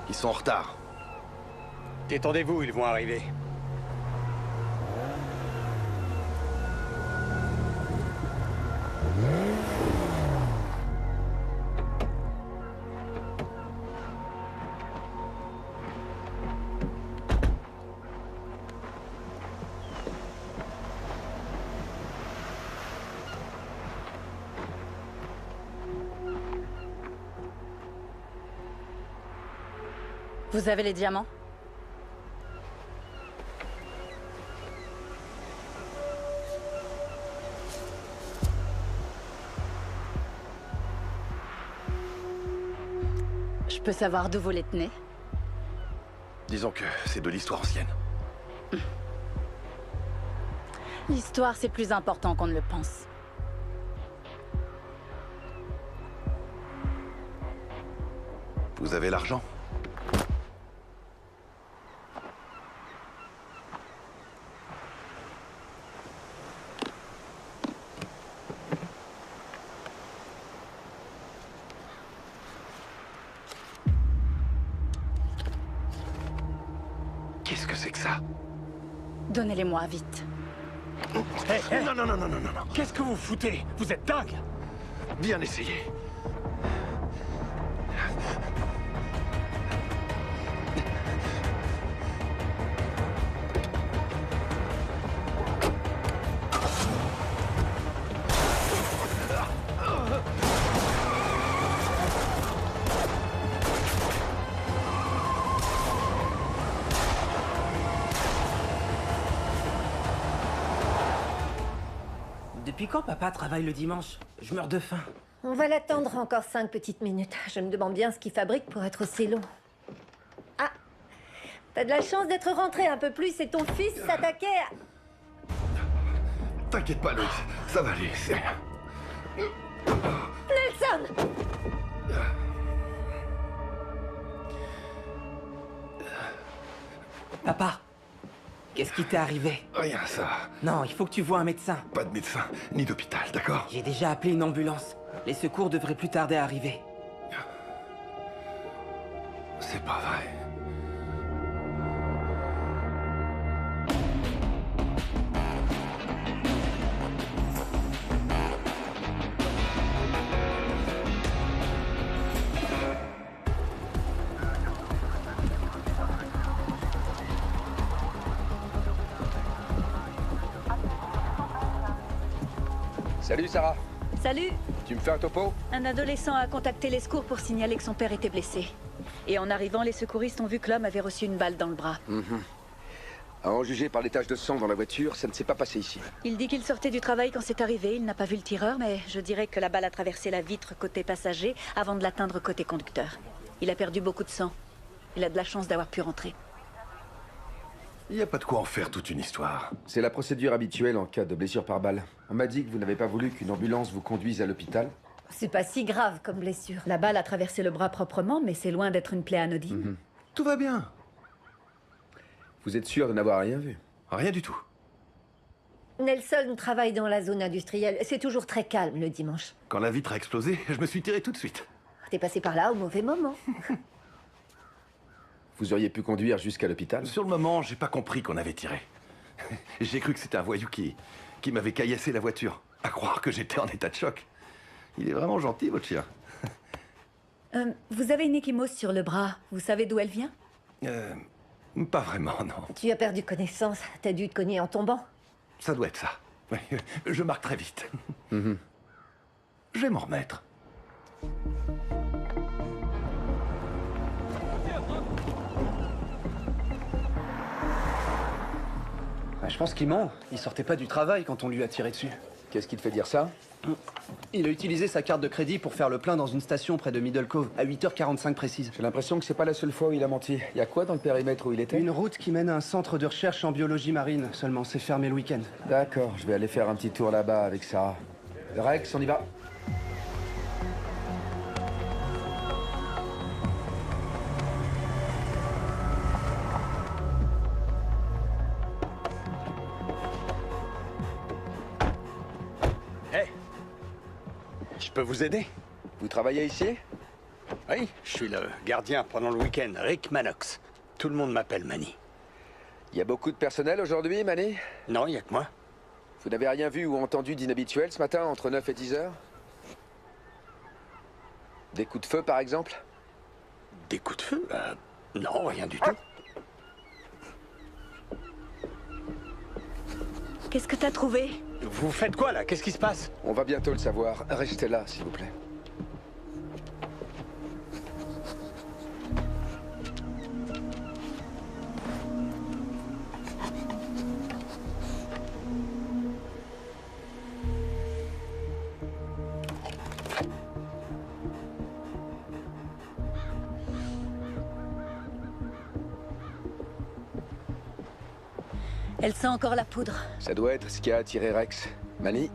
Ils sont en retard. Détendez-vous, ils vont arriver. Vous avez les diamants? Je peux savoir d'où vous les tenez? Disons que c'est de l'histoire ancienne. L'histoire, c'est plus important qu'on ne le pense. Vous avez l'argent? Qu'est-ce que c'est que ça? Donnez-les-moi, vite. Non, non, non, non, non, non, non. Qu'est-ce que vous foutez? Vous êtes dingue! Bien essayé. Depuis quand papa travaille le dimanche? Je meurs de faim. On va l'attendre encore 5 petites minutes. Je me demande bien ce qu'il fabrique pour être aussi long. Ah! T'as de la chance d'être rentré un peu plus et ton fils s'attaquait à... T'inquiète pas, Loïs. Ça va aller, c'est rien. Nelson! Papa, qu'est-ce qui t'est arrivé? Rien, ça. Non, il faut que tu vois un médecin. Pas de médecin, ni d'hôpital, d'accord? J'ai déjà appelé une ambulance. Les secours devraient plus tarder à arriver. C'est pas vrai. Salut Sarah, Salut! tu me fais un topo? Un adolescent a contacté les secours pour signaler que son père était blessé. Et en arrivant, les secouristes ont vu que l'homme avait reçu une balle dans le bras. À en juger par les taches de sang dans la voiture, ça ne s'est pas passé ici. Il dit qu'il sortait du travail quand c'est arrivé. Il n'a pas vu le tireur, mais je dirais que la balle a traversé la vitre côté passager avant de l'atteindre côté conducteur. Il a perdu beaucoup de sang. Il a de la chance d'avoir pu rentrer. Il n'y a pas de quoi en faire toute une histoire. C'est la procédure habituelle en cas de blessure par balle. On m'a dit que vous n'avez pas voulu qu'une ambulance vous conduise à l'hôpital. C'est pas si grave comme blessure. La balle a traversé le bras proprement, mais c'est loin d'être une plaie anodine. Tout va bien. Vous êtes sûr de n'avoir rien vu? Rien du tout. Nelson travaille dans la zone industrielle. C'est toujours très calme le dimanche. Quand la vitre a explosé, je me suis tiré tout de suite. T'es passé par là au mauvais moment. Vous auriez pu conduire jusqu'à l'hôpital? Sur le moment, j'ai pas compris qu'on avait tiré. J'ai cru que c'était un voyou qui m'avait caillassé la voiture. À croire que j'étais en état de choc. Il est vraiment gentil, votre chien. Vous avez une échymose sur le bras. Vous savez d'où elle vient? Pas vraiment, non. Tu as perdu connaissance. T'as dû te cogner en tombant. Ça doit être ça. Oui, je marque très vite. Je vais m'en remettre. Je pense qu'il ment. Il sortait pas du travail quand on lui a tiré dessus. Qu'est-ce qui te fait dire ça? Il a utilisé sa carte de crédit pour faire le plein dans une station près de Middle Cove, à 8h45 précise. J'ai l'impression que c'est pas la seule fois où il a menti. Il y a quoi dans le périmètre où il était? Une route qui mène à un centre de recherche en biologie marine, seulement c'est fermé le week-end. D'accord, je vais aller faire un petit tour là-bas avec Sarah. Rex, on y va. Je peux vous aider? Vous travaillez ici? Oui, je suis le gardien pendant le week-end, Rick Manox. Tout le monde m'appelle Manny. Il y a beaucoup de personnel aujourd'hui, Manny? Non, il y a que moi. Vous n'avez rien vu ou entendu d'inhabituel ce matin entre 9 et 10 heures? Des coups de feu, par exemple? Des coups de feu? Non, rien du tout. Qu'est-ce que t'as trouvé? Vous faites quoi, là? Qu'est-ce qui se passe? On va bientôt le savoir. Restez là, s'il vous plaît. Elle sent encore la poudre. Ça doit être ce qui a attiré Rex. Manny,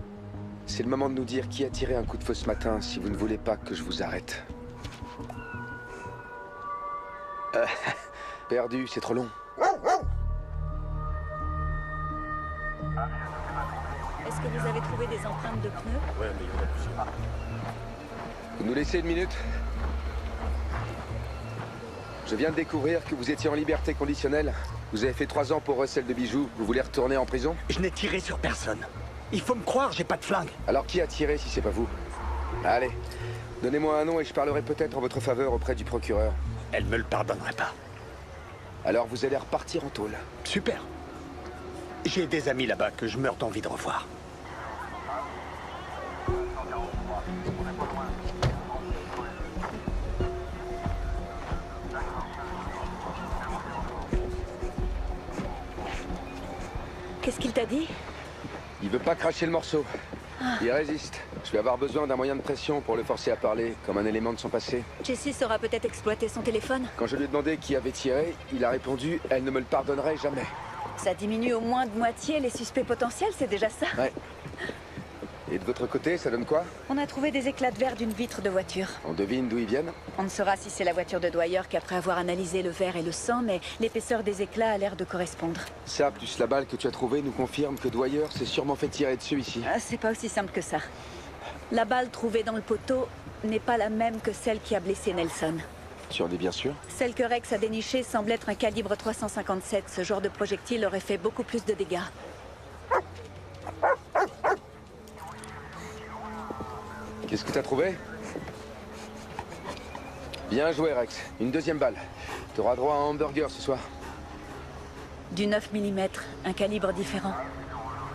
c'est le moment de nous dire qui a tiré un coup de feu ce matin, si vous ne voulez pas que je vous arrête. Perdu, c'est trop long. Est-ce que vous avez trouvé des empreintes de pneus? Vous nous laissez une minute? Je viens de découvrir que vous étiez en liberté conditionnelle. Vous avez fait 3 ans pour recel de bijoux. Vous voulez retourner en prison? Je n'ai tiré sur personne. Il faut me croire, j'ai pas de flingue. Alors qui a tiré si c'est pas vous? Allez, donnez-moi un nom et je parlerai peut-être en votre faveur auprès du procureur. Elle me le pardonnerait pas. Alors vous allez repartir en tôle. Super. J'ai des amis là-bas que je meurs d'envie de revoir. Qu'est-ce qu'il t'a dit? Il veut pas cracher le morceau. Il résiste. Je vais avoir besoin d'un moyen de pression pour le forcer à parler, comme un élément de son passé. Jessie saura peut-être exploiter son téléphone. Quand je lui ai demandé qui avait tiré, il a répondu « Elle ne me le pardonnerait jamais ». Ça diminue au moins de moitié les suspects potentiels, c'est déjà ça. Ouais. Et de votre côté, ça donne quoi? On a trouvé des éclats de verre d'une vitre de voiture. On devine d'où ils viennent? On ne saura si c'est la voiture de Dwyer qu'après avoir analysé le verre et le sang, mais l'épaisseur des éclats a l'air de correspondre. Ça, plus la balle que tu as trouvée, nous confirme que Dwyer s'est sûrement fait tirer dessus ici. Ah, c'est pas aussi simple que ça. La balle trouvée dans le poteau n'est pas la même que celle qui a blessé Nelson. Tu en es bien sûr? Celle que Rex a dénichée semble être un calibre 357. Ce genre de projectile aurait fait beaucoup plus de dégâts. Qu'est-ce que t'as trouvé? Bien joué, Rex. Une deuxième balle. T'auras droit à un hamburger ce soir. Du 9 mm, un calibre différent.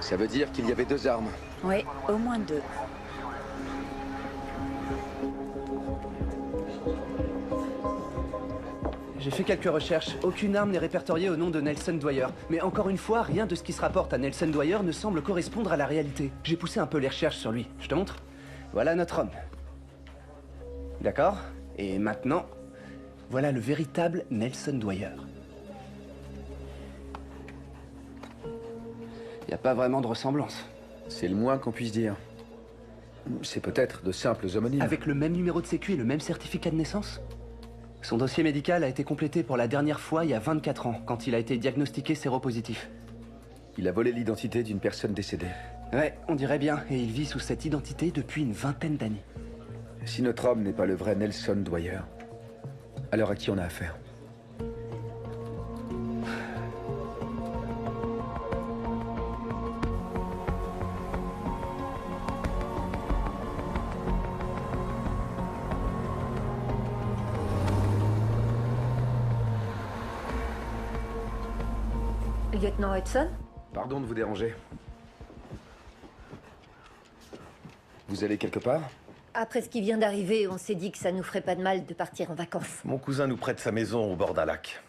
Ça veut dire qu'il y avait 2 armes. Oui, au moins 2. J'ai fait quelques recherches. Aucune arme n'est répertoriée au nom de Nelson Dwyer. Mais encore une fois, rien de ce qui se rapporte à Nelson Dwyer ne semble correspondre à la réalité. J'ai poussé un peu les recherches sur lui. Je te montre? Voilà notre homme. D'accord? Et maintenant, voilà le véritable Nelson Dwyer. Il n'y a pas vraiment de ressemblance. C'est le moins qu'on puisse dire. C'est peut-être de simples homonymes. Avec le même numéro de sécu et le même certificat de naissance? Son dossier médical a été complété pour la dernière fois il y a 24 ans, quand il a été diagnostiqué séropositif. Il a volé l'identité d'une personne décédée. Ouais, on dirait bien, et il vit sous cette identité depuis une vingtaine d'années. Si notre homme n'est pas le vrai Nelson Dwyer, alors à qui on a affaire? Lieutenant Hudson? Pardon de vous déranger. Vous allez quelque part? Après ce qui vient d'arriver, on s'est dit que ça nous ferait pas de mal de partir en vacances. Mon cousin nous prête sa maison au bord d'un lac.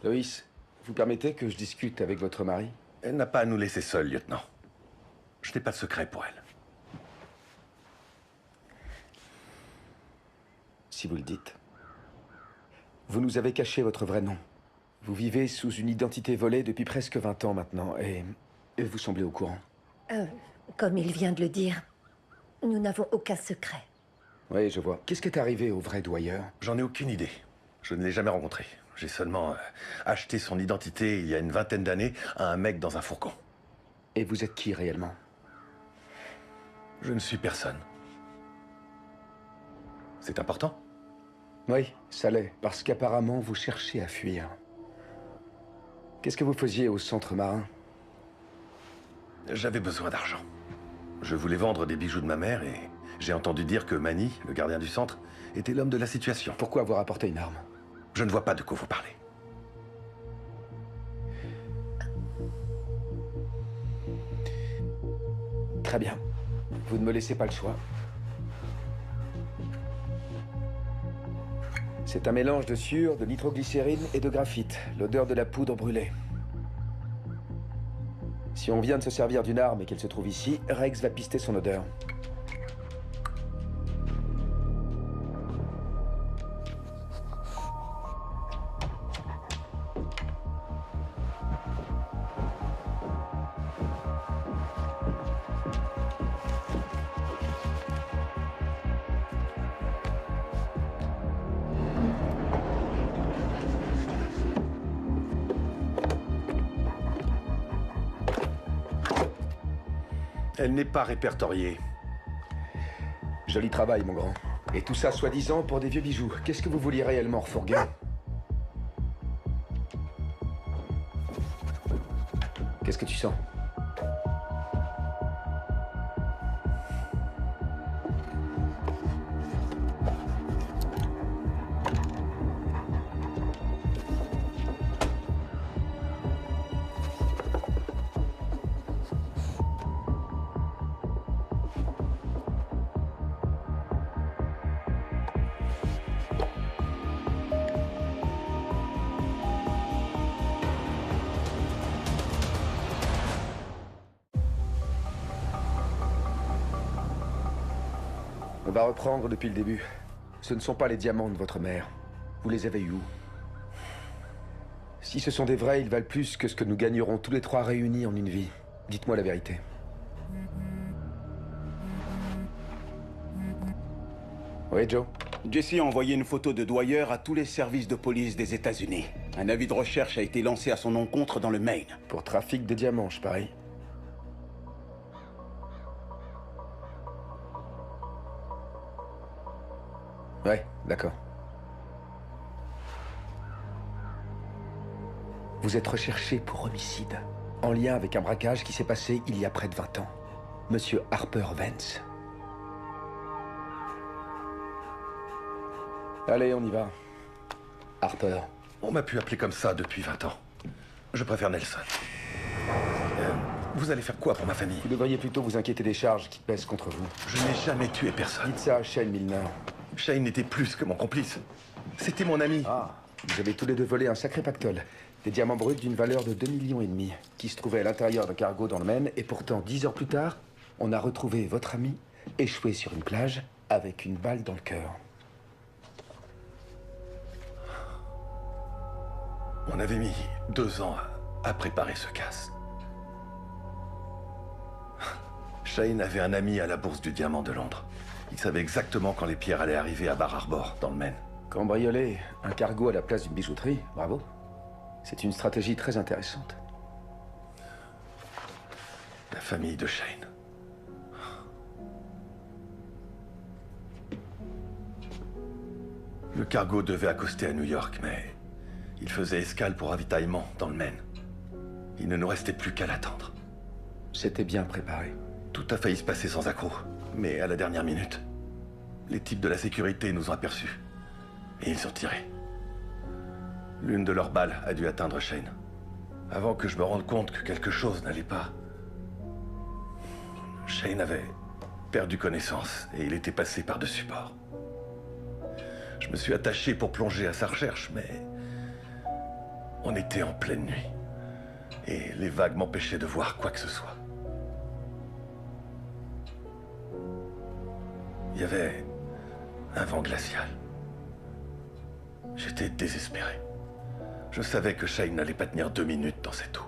Loïs, vous permettez que je discute avec votre mari? Elle n'a pas à nous laisser seuls, lieutenant. Je n'ai pas de secret pour elle. Si vous le dites. Vous nous avez caché votre vrai nom. Vous vivez sous une identité volée depuis presque 20 ans maintenant, et vous semblez au courant. Comme il vient de le dire, nous n'avons aucun secret. Oui, je vois. Qu'est-ce qui est arrivé au vrai Dwyer? J'en ai aucune idée. Je ne l'ai jamais rencontré. J'ai seulement acheté son identité il y a une vingtaine d'années à un mec dans un fourgon. Et vous êtes qui réellement? Je ne suis personne. C'est important? Oui, ça l'est, parce qu'apparemment vous cherchez à fuir. Qu'est-ce que vous faisiez au centre marin? J'avais besoin d'argent. Je voulais vendre des bijoux de ma mère et j'ai entendu dire que Manny, le gardien du centre, était l'homme de la situation. Pourquoi avoir apporté une arme? Je ne vois pas de quoi vous parlez. Très bien. Vous ne me laissez pas le choix. C'est un mélange de sueur, de nitroglycérine et de graphite, l'odeur de la poudre brûlée. Si on vient de se servir d'une arme et qu'elle se trouve ici, Rex va pister son odeur. Elle n'est pas répertoriée. Joli travail, mon grand. Et tout ça, soi-disant, pour des vieux bijoux. Qu'est-ce que vous vouliez réellement refourguer? Qu'est-ce que tu sens? On va reprendre depuis le début. Ce ne sont pas les diamants de votre mère. Vous les avez eus où? Si ce sont des vrais, ils valent plus que ce que nous gagnerons tous les trois réunis en une vie. Dites-moi la vérité. Oui, Joe? Jesse a envoyé une photo de Dwyer à tous les services de police des États-Unis. Un avis de recherche a été lancé à son encontre dans le Maine. Pour trafic de diamants, je parie. Ouais, d'accord. Vous êtes recherché pour homicide, en lien avec un braquage qui s'est passé il y a près de 20 ans. Monsieur Harper Vance. Allez, on y va. Harper. On m'a pu appeler comme ça depuis 20 ans. Je préfère Nelson. Vous allez faire quoi pour ma famille? Vous devriez plutôt vous inquiéter des charges qui pèsent contre vous. Je n'ai jamais tué personne. Dites ça à Shane Milner. Shane n'était plus que mon complice. C'était mon ami. Ah, vous avez tous les deux volé un sacré pactole. Des diamants bruts d'une valeur de 2,5 millions, qui se trouvaient à l'intérieur d'un cargo dans le Maine, et pourtant, 10 heures plus tard, on a retrouvé votre ami échoué sur une plage avec une balle dans le cœur. On avait mis 2 ans à préparer ce casse. Shane avait un ami à la Bourse du Diamant de Londres. Il savait exactement quand les pierres allaient arriver à Bar Harbor, dans le Maine. Cambrioler un cargo à la place d'une bijouterie, bravo. C'est une stratégie très intéressante. La famille de Shane. Le cargo devait accoster à New York, mais il faisait escale pour ravitaillement dans le Maine. Il ne nous restait plus qu'à l'attendre. C'était bien préparé. Tout a failli se passer sans accroc, mais à la dernière minute, les types de la sécurité nous ont aperçus. Et ils ont tiré. L'une de leurs balles a dû atteindre Shane. Avant que je me rende compte que quelque chose n'allait pas, Shane avait perdu connaissance et il était passé par-dessus bord. Je me suis attaché pour plonger à sa recherche, mais on était en pleine nuit. Et les vagues m'empêchaient de voir quoi que ce soit. Il y avait un vent glacial. J'étais désespéré. Je savais que Shane n'allait pas tenir 2 minutes dans cette eau.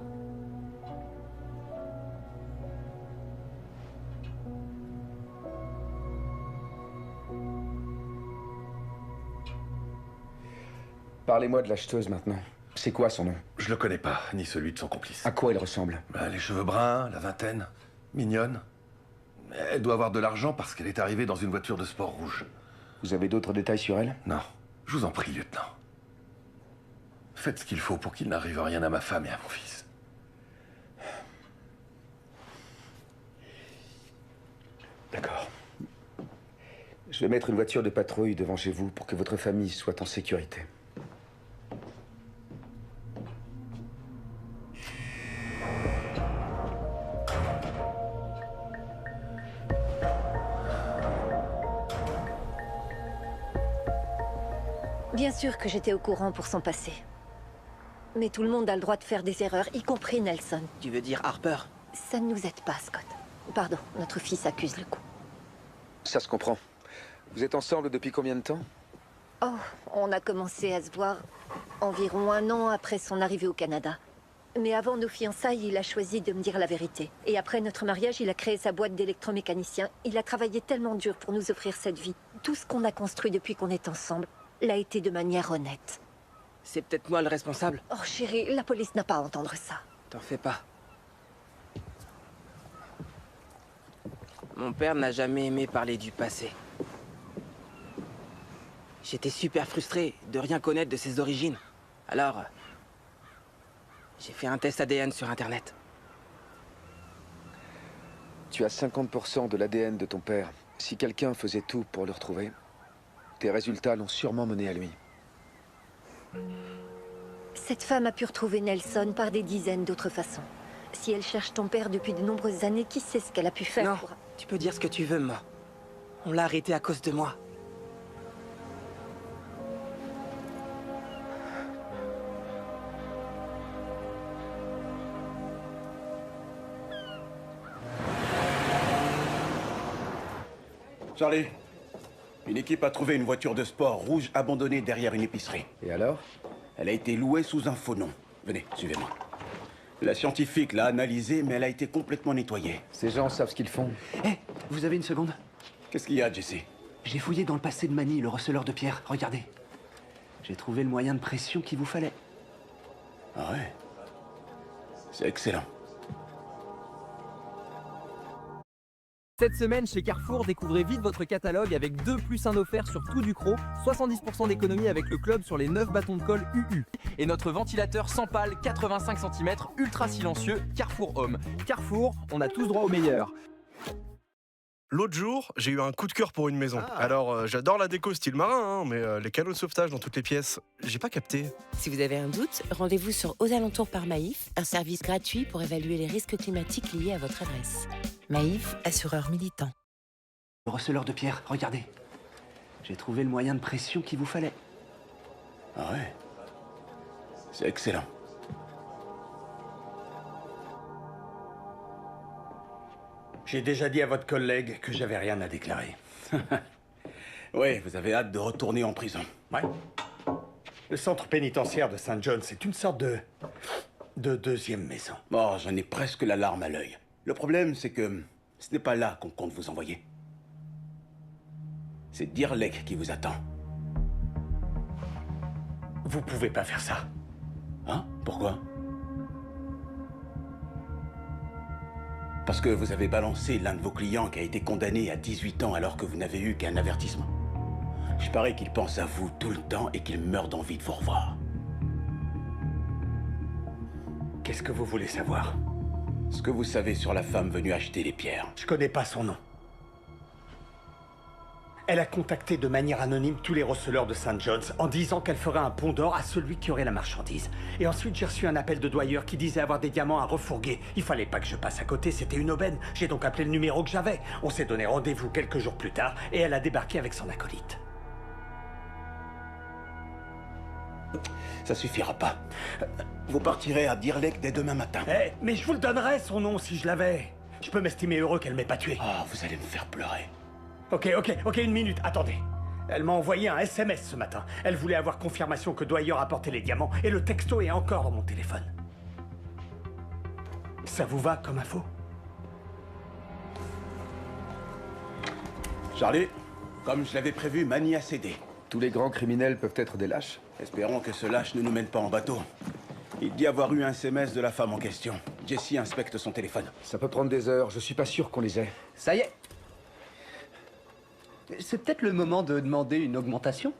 Parlez-moi de l'acheteuse maintenant. C'est quoi son nom? Je le connais pas, ni celui de son complice. À quoi elle ressemble? Les cheveux bruns, la vingtaine, mignonne. Elle doit avoir de l'argent parce qu'elle est arrivée dans une voiture de sport rouge. Vous avez d'autres détails sur elle? Non. Je vous en prie, lieutenant. Faites ce qu'il faut pour qu'il n'arrive rien à ma femme et à mon fils. D'accord. Je vais mettre une voiture de patrouille devant chez vous pour que votre famille soit en sécurité. Bien sûr que j'étais au courant pour son passé. Mais tout le monde a le droit de faire des erreurs, y compris Nelson. Tu veux dire Harper? Ça ne nous aide pas, Scott. Pardon, notre fils accuse le coup. Ça se comprend. Vous êtes ensemble depuis combien de temps? Oh, on a commencé à se voir environ 1 an après son arrivée au Canada. Mais avant nos fiançailles, il a choisi de me dire la vérité. Et après notre mariage, il a créé sa boîte d'électromécanicien. Il a travaillé tellement dur pour nous offrir cette vie. Tout ce qu'on a construit depuis qu'on est ensemble l'a été de manière honnête. C'est peut-être moi le responsable. Oh chérie, la police n'a pas à entendre ça. T'en fais pas. Mon père n'a jamais aimé parler du passé. J'étais super frustré de rien connaître de ses origines. Alors, j'ai fait un test ADN sur Internet. Tu as 50% de l'ADN de ton père. Si quelqu'un faisait tout pour le retrouver, tes résultats l'ont sûrement mené à lui. Cette femme a pu retrouver Nelson par des dizaines d'autres façons. Si elle cherche ton père depuis de nombreuses années, qui sait ce qu'elle a pu faire Non, pour... tu peux dire ce que tu veux, Ma. On l'a arrêté à cause de moi. Charlie, une équipe a trouvé une voiture de sport rouge abandonnée derrière une épicerie. Et alors? Elle a été louée sous un faux nom. Venez, suivez-moi. La scientifique l'a analysée, mais elle a été complètement nettoyée. Ces gens savent ce qu'ils font. Hé, vous avez une seconde? Qu'est-ce qu'il y a, Jesse? J'ai fouillé dans le passé de Manny, le receleur de pierre. Regardez. J'ai trouvé le moyen de pression qu'il vous fallait. Ah ouais? C'est excellent. Cette semaine chez Carrefour, découvrez vite votre catalogue avec 2 + 1 offert sur tout Ducros, 70% d'économie avec le club sur les 9 bâtons de colle UU. Et notre ventilateur sans pales 85 cm ultra silencieux Carrefour Home. Carrefour, on a tous droit au meilleur. L'autre jour, j'ai eu un coup de cœur pour une maison. Alors, j'adore la déco style marin, hein, mais les canaux de sauvetage dans toutes les pièces, j'ai pas capté. Si vous avez un doute, rendez-vous sur Aux Alentours par Maïf, un service gratuit pour évaluer les risques climatiques liés à votre adresse. Maïf, assureur militant. Le receleur de pierre, regardez. J'ai trouvé le moyen de pression qu'il vous fallait. Ah ouais? C'est excellent. J'ai déjà dit à votre collègue que j'avais rien à déclarer. Oui, vous avez hâte de retourner en prison. Ouais. Le centre pénitentiaire de St. John, c'est une sorte de deuxième maison. Oh, j'en ai presque la larme à l'œil. Le problème, c'est que ce n'est pas là qu'on compte vous envoyer. C'est Deer Lake qui vous attend. Vous pouvez pas faire ça. Hein? Pourquoi? Parce que vous avez balancé l'un de vos clients qui a été condamné à 18 ans alors que vous n'avez eu qu'un avertissement. Je parie qu'il pense à vous tout le temps et qu'il meurt d'envie de vous revoir. Qu'est-ce que vous voulez savoir? Ce que vous savez sur la femme venue acheter les pierres. Je connais pas son nom. Elle a contacté de manière anonyme tous les receleurs de St. John's en disant qu'elle ferait un pont d'or à celui qui aurait la marchandise. Et ensuite, j'ai reçu un appel de Dwyer qui disait avoir des diamants à refourguer. Il fallait pas que je passe à côté, c'était une aubaine. J'ai donc appelé le numéro que j'avais. On s'est donné rendez-vous quelques jours plus tard et elle a débarqué avec son acolyte. Ça suffira pas. Vous partirez à Deer Lake dès demain matin. Eh, mais je vous le donnerais, son nom, si je l'avais. Je peux m'estimer heureux qu'elle m'ait pas tué. Ah, vous allez me faire pleurer. Ok, une minute, attendez. Elle m'a envoyé un SMS ce matin. Elle voulait avoir confirmation que Dwyer apportait les diamants et le texto est encore dans mon téléphone. Ça vous va comme info? Charlie, comme je l'avais prévu, Manny a cédé. Tous les grands criminels peuvent être des lâches. Espérons que ce lâche ne nous mène pas en bateau. Il dit avoir eu un SMS de la femme en question. Jesse inspecte son téléphone. Ça peut prendre des heures, je suis pas sûr qu'on les ait. Ça y est. C'est peut-être le moment de demander une augmentation?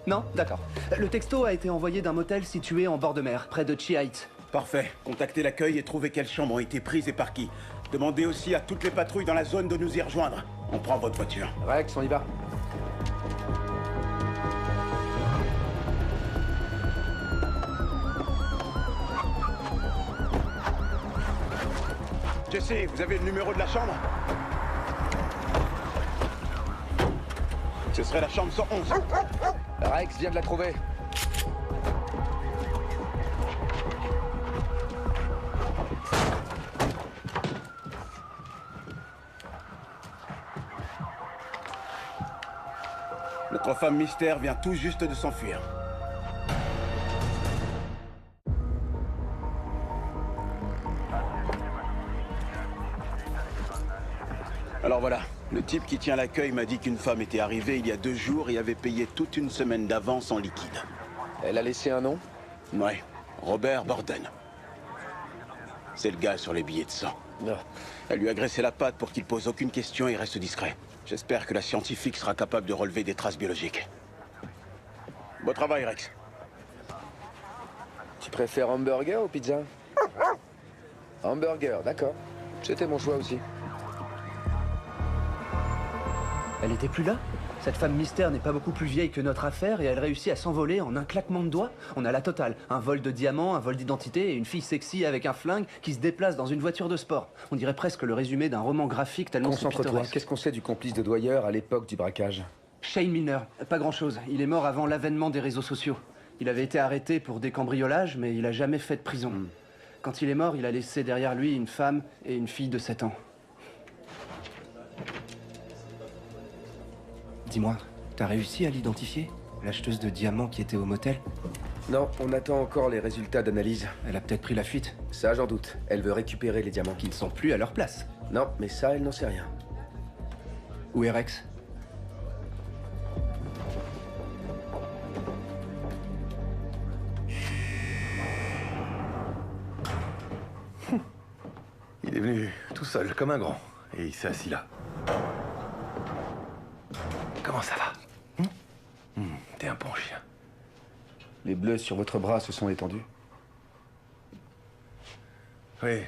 Non? D'accord. Le texto a été envoyé d'un motel situé en bord de mer, près de Chi Heights. Parfait. Contactez l'accueil et trouvez quelles chambres ont été prises et par qui. Demandez aussi à toutes les patrouilles dans la zone de nous y rejoindre. On prend votre voiture. Rex, on y va. Jesse, vous avez le numéro de la chambre? Ce serait la chambre 111. Rex vient de la trouver. Notre femme mystère vient tout juste de s'enfuir. Alors voilà, le type qui tient l'accueil m'a dit qu'une femme était arrivée il y a 2 jours et avait payé toute une semaine d'avance en liquide. Elle a laissé un nom? Ouais, Robert Borden. C'est le gars sur les billets de sang. Non. Elle lui a graissé la patte pour qu'il pose aucune question et reste discret. J'espère que la scientifique sera capable de relever des traces biologiques. Bon travail, Rex. Tu préfères hamburger ou pizza? Hamburger, d'accord. C'était mon choix aussi. Elle était plus là? Cette femme mystère n'est pas beaucoup plus vieille que notre affaire et elle réussit à s'envoler en un claquement de doigts? On a la totale. Un vol de diamants, un vol d'identité et une fille sexy avec un flingue qui se déplace dans une voiture de sport. On dirait presque le résumé d'un roman graphique tellement c'est Concentre-toi. pittoresque. Qu'est-ce qu'on sait du complice de Dwyer à l'époque du braquage? Shane Milner. Pas grand-chose. Il est mort avant l'avènement des réseaux sociaux. Il avait été arrêté pour des cambriolages, mais il a jamais fait de prison. Quand il est mort, il a laissé derrière lui une femme et une fille de 7 ans. Dis-moi, t'as réussi à l'identifier? L'acheteuse de diamants qui était au motel? Non, on attend encore les résultats d'analyse. Elle a peut-être pris la fuite. Ça, j'en doute. Elle veut récupérer les diamants. Qui ne sont plus à leur place. Non, mais ça, elle n'en sait rien. Où est Rex? Il est venu tout seul, comme un grand. Et il s'est assis là. Comment ça va? T'es un bon chien. Les bleus sur votre bras se sont étendus. Oui,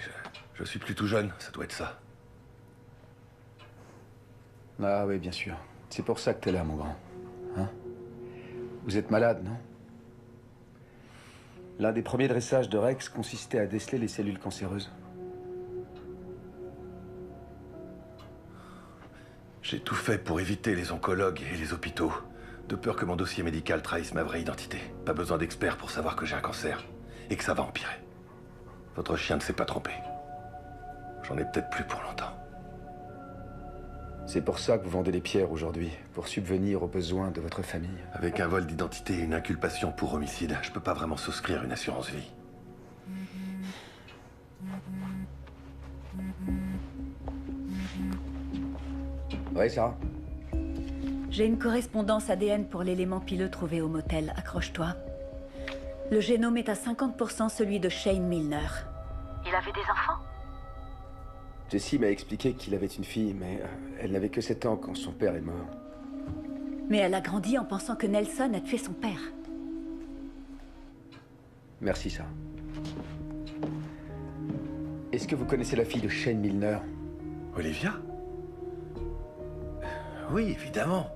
je suis plus tout jeune, ça doit être ça. Ah oui, bien sûr. C'est pour ça que t'es là, mon grand. Hein? Vous êtes malade, non? L'un des premiers dressages de Rex consistait à déceler les cellules cancéreuses. J'ai tout fait pour éviter les oncologues et les hôpitaux, de peur que mon dossier médical trahisse ma vraie identité. Pas besoin d'experts pour savoir que j'ai un cancer, et que ça va empirer. Votre chien ne s'est pas trompé. J'en ai peut-être plus pour longtemps. C'est pour ça que vous vendez les pierres aujourd'hui, pour subvenir aux besoins de votre famille. Avec un vol d'identité et une inculpation pour homicide, je peux pas vraiment souscrire une assurance vie. Ouais, Sarah? J'ai une correspondance ADN pour l'élément pileux trouvé au motel. Accroche-toi. Le génome est à 50% celui de Shane Milner. Il avait des enfants? Jessie m'a expliqué qu'il avait une fille, mais elle n'avait que 7 ans quand son père est mort. Mais elle a grandi en pensant que Nelson a tué son père. Merci, Sarah. Est-ce que vous connaissez la fille de Shane Milner? Olivia? Oui, évidemment.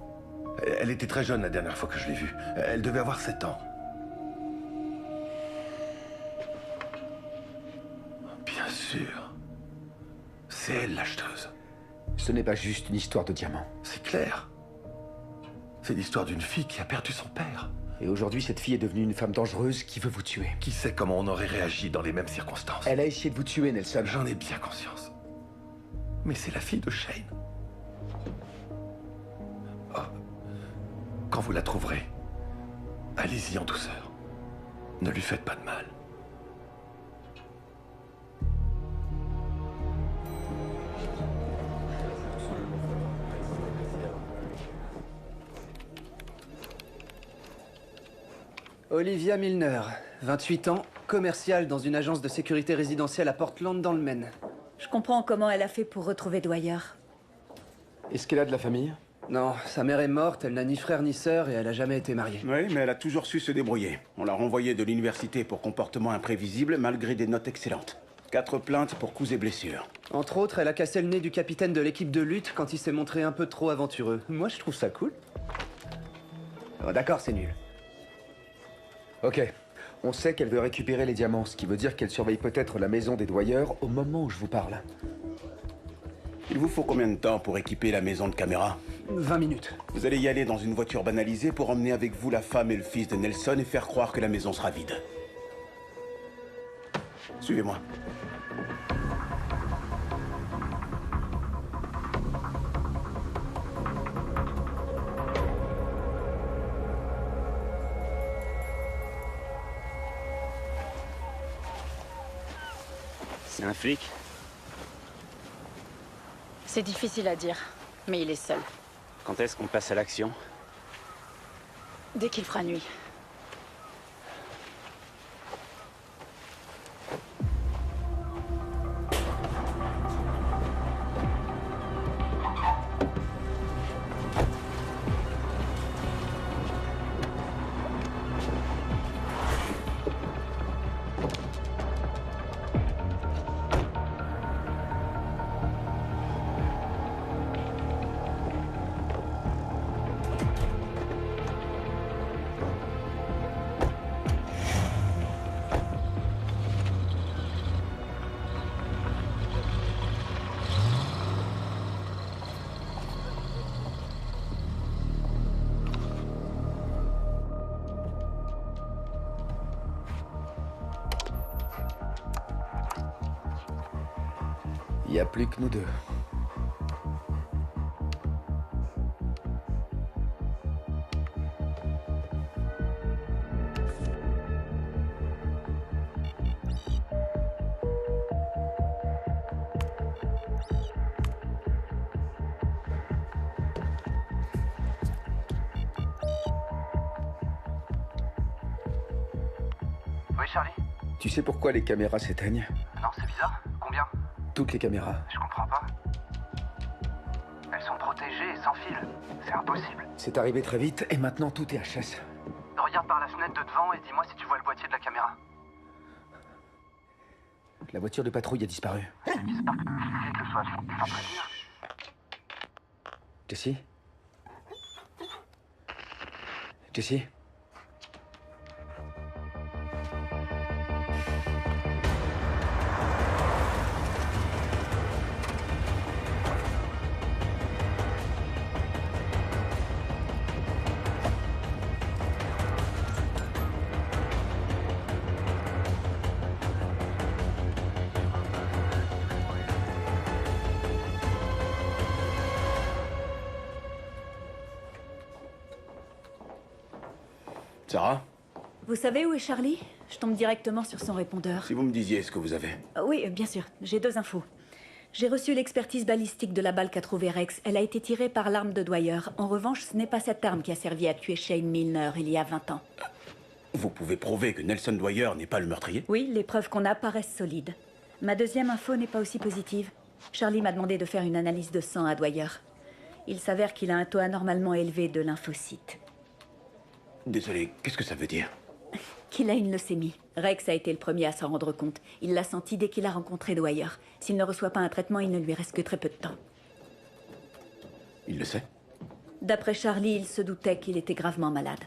Elle était très jeune la dernière fois que je l'ai vue. Elle devait avoir 7 ans. Bien sûr. C'est elle l'acheteuse. Ce n'est pas juste une histoire de diamants. C'est clair. C'est l'histoire d'une fille qui a perdu son père. Et aujourd'hui, cette fille est devenue une femme dangereuse qui veut vous tuer. Qui sait comment on aurait réagi dans les mêmes circonstances? Elle a essayé de vous tuer, Nelson. J'en ai bien conscience. Mais c'est la fille de Shane. Oh. Quand vous la trouverez, allez-y en douceur. Ne lui faites pas de mal. Olivia Milner, 28 ans, commerciale dans une agence de sécurité résidentielle à Portland dans le Maine. Je comprends comment elle a fait pour retrouver Dwyer. Est-ce qu'elle a de la famille? Non, sa mère est morte, elle n'a ni frère ni sœur et elle a jamais été mariée. Oui, mais elle a toujours su se débrouiller. On l'a renvoyée de l'université pour comportement imprévisible malgré des notes excellentes. 4 plaintes pour coups et blessures. Entre autres, elle a cassé le nez du capitaine de l'équipe de lutte quand il s'est montré un peu trop aventureux. Moi, je trouve ça cool. Oh, d'accord, c'est nul. Ok. On sait qu'elle veut récupérer les diamants, ce qui veut dire qu'elle surveille peut-être la maison des Dwyer au moment où je vous parle. Il vous faut combien de temps pour équiper la maison de caméras? 20 minutes. Vous allez y aller dans une voiture banalisée pour emmener avec vous la femme et le fils de Nelson et faire croire que la maison sera vide. Suivez-moi. C'est un flic? C'est difficile à dire, mais il est seul. Quand est-ce qu'on passe à l'action? Dès qu'il fera nuit. Il n'y a plus que nous deux. Oui, Charlie? Tu sais pourquoi les caméras s'éteignent? Non, c'est bizarre. Combien? Toutes les caméras. Je comprends pas. Elles sont protégées et sans fil. C'est impossible. C'est arrivé très vite et maintenant tout est HS. Regarde par la fenêtre de devant et dis-moi si tu vois le boîtier de la caméra. La voiture de patrouille a disparu. C'est bizarre que le soit sans prévenir. Jessie? Jessie? Sarah? Vous savez où est Charlie? Je tombe directement sur son répondeur. Si vous me disiez ce que vous avez. Oui, bien sûr. J'ai 2 infos. J'ai reçu l'expertise balistique de la balle qu'a trouvée Rex. Elle a été tirée par l'arme de Dwyer. En revanche, ce n'est pas cette arme qui a servi à tuer Shane Milner il y a 20 ans. Vous pouvez prouver que Nelson Dwyer n'est pas le meurtrier? Oui, les preuves qu'on a paraissent solides. Ma deuxième info n'est pas aussi positive. Charlie m'a demandé de faire une analyse de sang à Dwyer. Il s'avère qu'il a un taux anormalement élevé de lymphocytes. Désolé, qu'est-ce que ça veut dire? Qu'il a une leucémie. Rex a été le premier à s'en rendre compte. Il l'a senti dès qu'il a rencontré Dwyer. S'il ne reçoit pas un traitement, il ne lui reste que très peu de temps. Il le sait? D'après Charlie, il se doutait qu'il était gravement malade.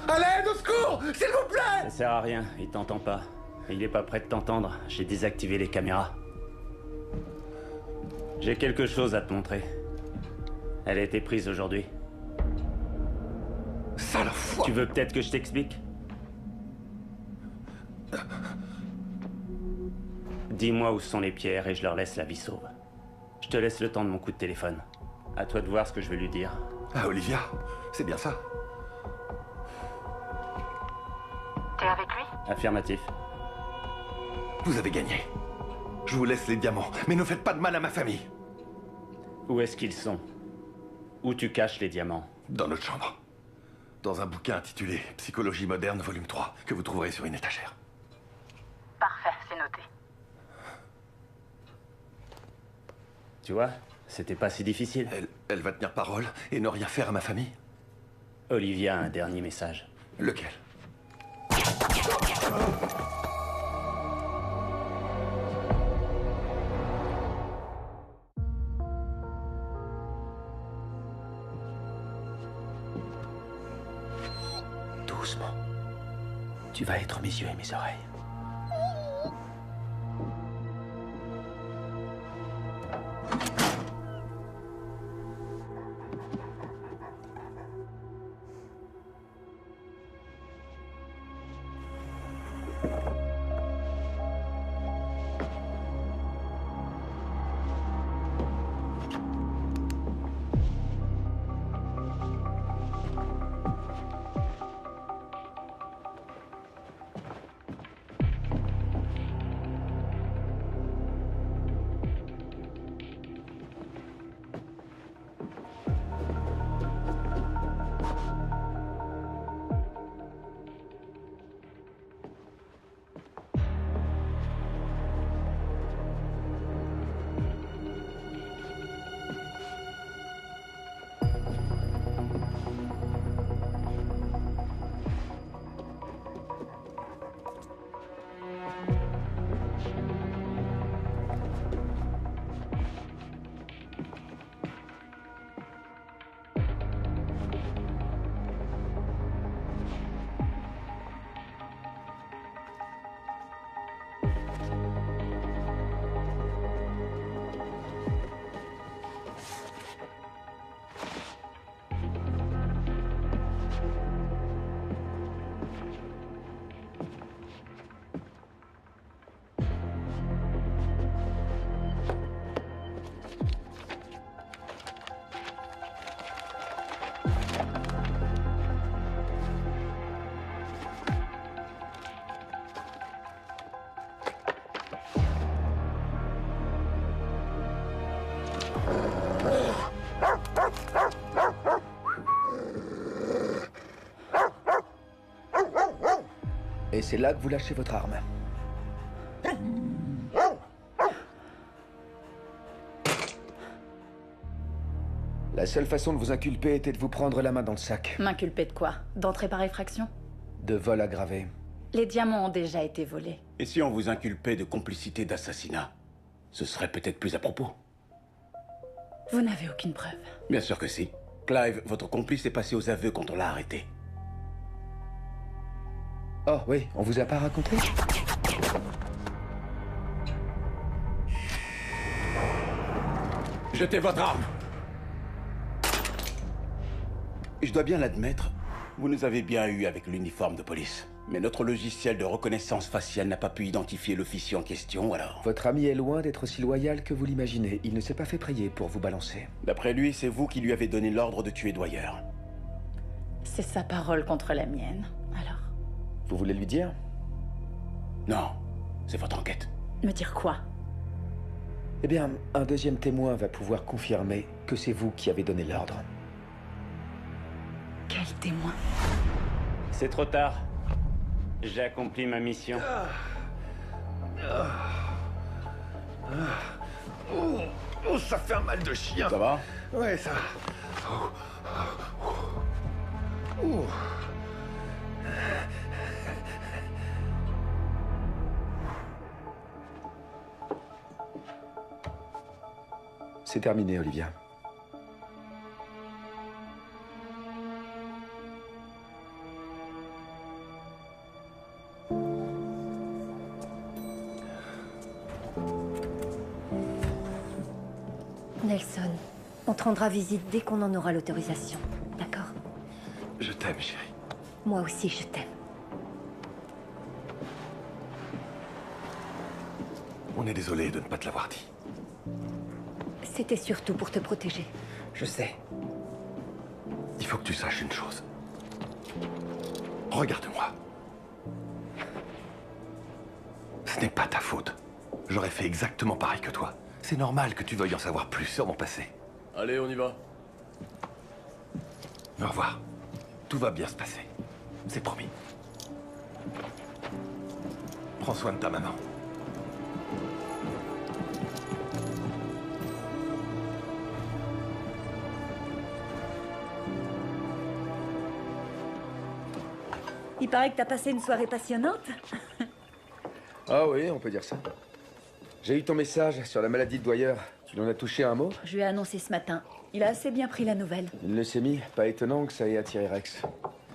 À l'aide, au secours, s'il vous plaît! Ça sert à rien, il t'entend pas. Et il est pas prêt de t'entendre. J'ai désactivé les caméras. J'ai quelque chose à te montrer. Elle a été prise aujourd'hui. Sale foi! Tu veux peut-être que je t'explique? Dis-moi où sont les pierres et je leur laisse la vie sauve. Je te laisse le temps de mon coup de téléphone. À toi de voir ce que je vais lui dire. Ah, Olivia, c'est bien ça. Affirmatif. Vous avez gagné. Je vous laisse les diamants, mais ne faites pas de mal à ma famille. Où est-ce qu'ils sont? Où tu caches les diamants? Dans notre chambre. Dans un bouquin intitulé Psychologie moderne, volume 3, que vous trouverez sur une étagère. Parfait, c'est noté. Tu vois, c'était pas si difficile. Elle va tenir parole et ne rien faire à ma famille? Olivia a un dernier message. Lequel? Doucement. Tu vas être mes yeux et mes oreilles. Et c'est là que vous lâchez votre arme. La seule façon de vous inculper était de vous prendre la main dans le sac. M'inculper de quoi? D'entrée par effraction? De vol aggravé. Les diamants ont déjà été volés. Et si on vous inculpait de complicité d'assassinat? Ce serait peut-être plus à propos. Vous n'avez aucune preuve. Bien sûr que si. Clive, votre complice est passé aux aveux quand on l'a arrêté. Oh oui, on vous a pas raconté? Jetez votre arme! Je dois bien l'admettre, vous nous avez bien eu avec l'uniforme de police. Mais notre logiciel de reconnaissance faciale n'a pas pu identifier l'officier en question, alors... Votre ami est loin d'être aussi loyal que vous l'imaginez. Il ne s'est pas fait prier pour vous balancer. D'après lui, c'est vous qui lui avez donné l'ordre de tuer Dwyer. C'est sa parole contre la mienne, alors? Vous voulez lui dire? Non, c'est votre enquête. Me dire quoi? Eh bien, un deuxième témoin va pouvoir confirmer que c'est vous qui avez donné l'ordre. Quel témoin? C'est trop tard. J'ai accompli ma mission. Oh, ça fait un mal de chien. Ça va? Ouais, ça. Oh. C'est terminé, Olivia. Nelson, on te rendra visite dès qu'on en aura l'autorisation, d'accord? Je t'aime, chérie. Moi aussi, je t'aime. On est désolé de ne pas te l'avoir dit. C'était surtout pour te protéger. Je sais. Il faut que tu saches une chose. Regarde-moi. Ce n'est pas ta faute. J'aurais fait exactement pareil que toi. C'est normal que tu veuilles en savoir plus sur mon passé. Allez, on y va. Au revoir. Tout va bien se passer. C'est promis. Prends soin de ta maman. Il paraît que t'as passé une soirée passionnante. Ah oui, on peut dire ça. J'ai eu ton message sur la maladie de Dwyer. Tu en as touché un mot? Je lui ai annoncé ce matin. Il a assez bien pris la nouvelle. Une leucémie, pas étonnant que ça ait attiré Rex.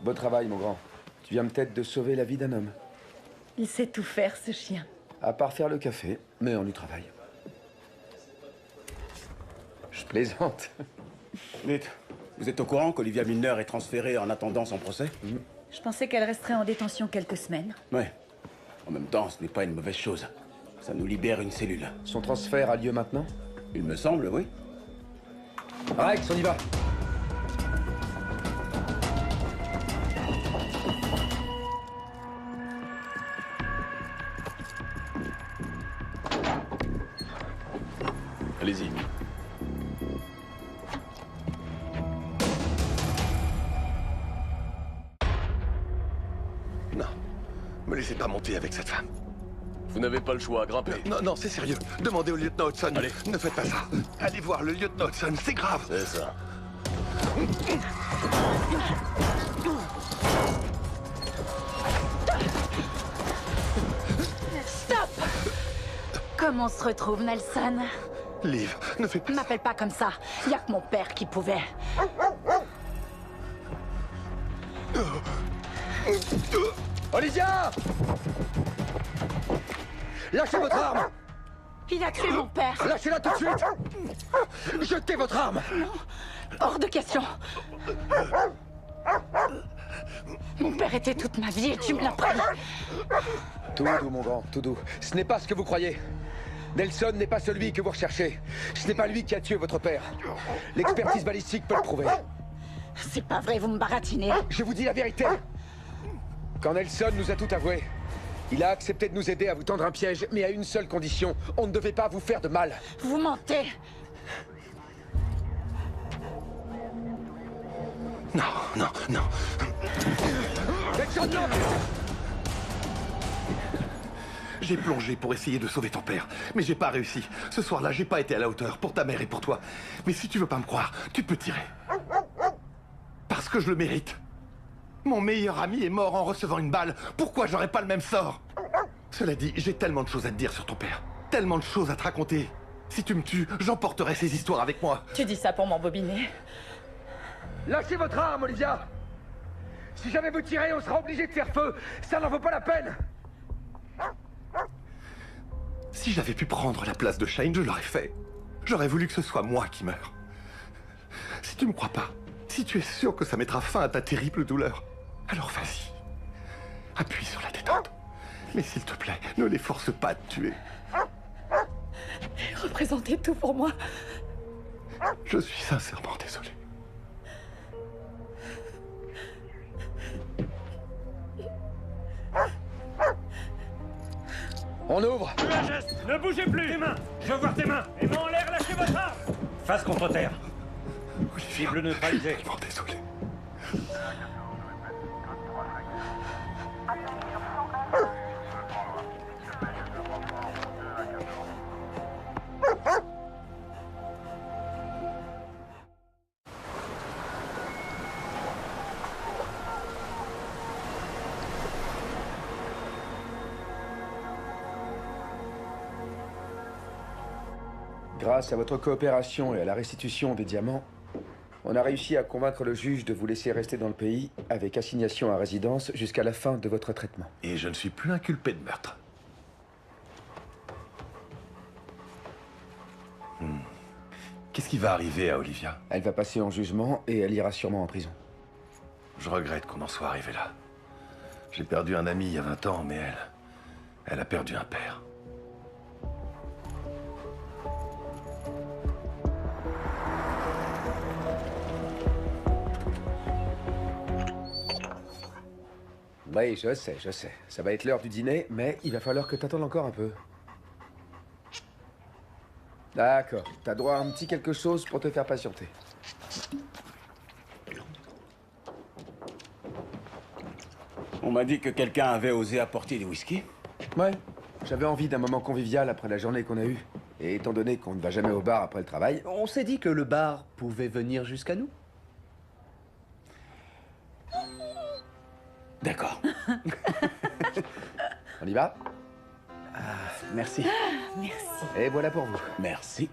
Beau travail, mon grand. Tu viens peut-être de sauver la vie d'un homme. Il sait tout faire, ce chien. À part faire le café, mais on y travaille. Je plaisante. Nate, vous êtes au courant qu'Olivia Milner est transférée en attendant son procès? Je pensais qu'elle resterait en détention quelques semaines. Ouais. En même temps, ce n'est pas une mauvaise chose. Ça nous libère une cellule. Son transfert a lieu maintenant? Il me semble, oui. Rex, on y va. Allez-y. Non. Me laissez pas monter avec cette femme. Vous n'avez pas le choix, grimpez. Non, non, c'est sérieux. Demandez au lieutenant Hudson. Allez. Ne faites pas ça. Allez voir le lieutenant Hudson, c'est grave. C'est ça. Stop! Comment on se retrouve, Nelson? Liv, ne fais pas ça. M'appelle pas comme ça. Y a que mon père qui pouvait. Olivia! Lâchez votre arme! Il a tué mon père. Lâchez-la tout de suite! Jetez votre arme! Non, hors de question. Mon père était toute ma vie et tu me l'as pris. Tout doux, mon grand, tout doux. Ce n'est pas ce que vous croyez. Nelson n'est pas celui que vous recherchez. Ce n'est pas lui qui a tué votre père. L'expertise balistique peut le prouver. C'est pas vrai, vous me baratinez. Je vous dis la vérité. Quand Nelson nous a tout avoué, il a accepté de nous aider à vous tendre un piège, mais à une seule condition. On ne devait pas vous faire de mal. Vous mentez. Non, non, non. Nelson, non! J'ai plongé pour essayer de sauver ton père, mais j'ai pas réussi. Ce soir-là, j'ai pas été à la hauteur pour ta mère et pour toi. Mais si tu veux pas me croire, tu peux tirer. Parce que je le mérite. Mon meilleur ami est mort en recevant une balle. Pourquoi j'aurais pas le même sort? Cela dit, j'ai tellement de choses à te dire sur ton père. Tellement de choses à te raconter. Si tu me tues, j'emporterai ces histoires avec moi. Tu dis ça pour m'embobiner. Lâchez votre arme, Olivia! Si jamais vous tirez, on sera obligé de faire feu. Ça n'en vaut pas la peine. Si j'avais pu prendre la place de Shane, je l'aurais fait. J'aurais voulu que ce soit moi qui meure. Si tu me crois pas, si tu es sûr que ça mettra fin à ta terrible douleur, alors vas-y. Appuie sur la détente. Mais s'il te plaît, ne les force pas à te tuer. Représentez tout pour moi. Je suis sincèrement désolé. On ouvre. Un geste. Ne bougez plus. Tes mains. Je veux voir tes mains. Les mains en l'air, lâchez votre arme. Face contre terre. Cible neutralisée. Je suis désolé. Grâce à votre coopération et à la restitution des diamants, on a réussi à convaincre le juge de vous laisser rester dans le pays avec assignation à résidence jusqu'à la fin de votre traitement. Et je ne suis plus inculpé de meurtre. Qu'est-ce qui va arriver à Olivia? Elle va passer en jugement et elle ira sûrement en prison. Je regrette qu'on en soit arrivé là. J'ai perdu un ami il y a 20 ans, mais elle a perdu un père. Oui, je sais, je sais. Ça va être l'heure du dîner, mais il va falloir que t'attendes encore un peu. D'accord, t'as droit à un petit quelque chose pour te faire patienter. On m'a dit que quelqu'un avait osé apporter du whisky. Ouais, j'avais envie d'un moment convivial après la journée qu'on a eue. Et étant donné qu'on ne va jamais au bar après le travail... On s'est dit que le bar pouvait venir jusqu'à nous. D'accord. On y va? Merci. Merci. Et voilà pour vous. Merci.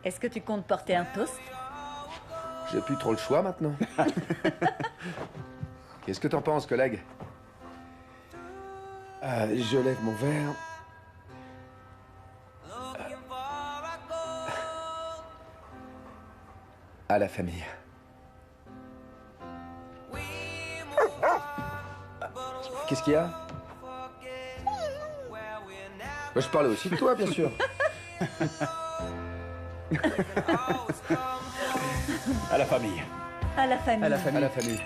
Est-ce que tu comptes porter un toast? J'ai plus trop le choix maintenant. Qu'est-ce que t'en penses, collègue? Je lève mon verre. À la famille. Qu'est-ce qu'il y a? Je parlais aussi de toi, bien sûr. À la famille. À la famille. À la famille. À la famille.